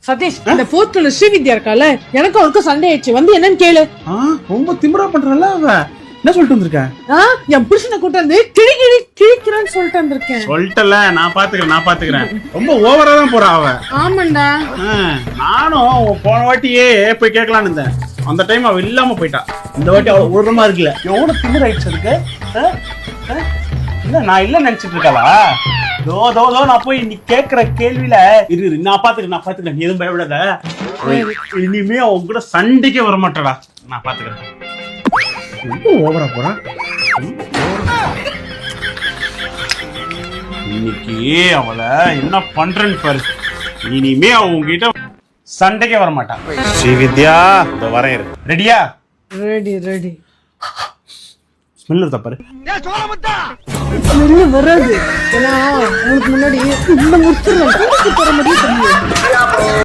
சதீஷ், இந்த 4th ஃப்ளோர்ல ஸ்ரீவித்யா இருக்கால, எனக்கும் அவருக்கும் சண்டை ஆயிடுச்சு. வந்து என்னன்னு கேளு. ரொம்ப திமிரா பண்றல அவ. என்ன சொல்லிட்டு வந்திருக்கேன்? என் புருஷனை கூட்ட வந்து கிழிக்கிறேன்னு சொல்லிட்டு வந்திருக்கேன். சொல்லிட்டல, நான் பாத்துக்கிறேன். ரொம்ப ஓவரா தான் போறா அவ. ஆமாண்டா. நானும் போன வாட்டியே போய் கேட்கலான்னு இருந்தேன். அந்த டைம் அவ இல்லாம போயிட்டா. இந்த வாட்டி அவ உருமா இருக்குல்ல. எவ்வளவு திமிராயிடுச்சு அதுக்கு. இல்ல நான் இல்ல நினைச்சிட்டு இருக்காளா? தோ நான் போய் நீ கேக்குற கேள்வியில இரு நான் பாத்துக்கிறேன். நீ எதுவும் பயப்படாத. இனிமே அவங்க கூட சண்டைக்கே வர மாட்டடா. நான் பாத்துக்கிறேன். ரொம்ப ஓவரா போறா. இன்னைக்கு அவளை என்ன பண்றேன்னு பாரு. இனிமே அவங்க கிட்ட சண்டைக்கே வர மாட்டான். ஸ்ரீவித்யா, இந்த வரேன். ரெடியா? ரெடி. ஸ்மெல் வருதா பாரு. ஸ்மெல் வராது. ஏன்னா உங்களுக்கு முன்னாடி இந்த முடிச்சிடலாம். போற மாதிரியே தெரியும்.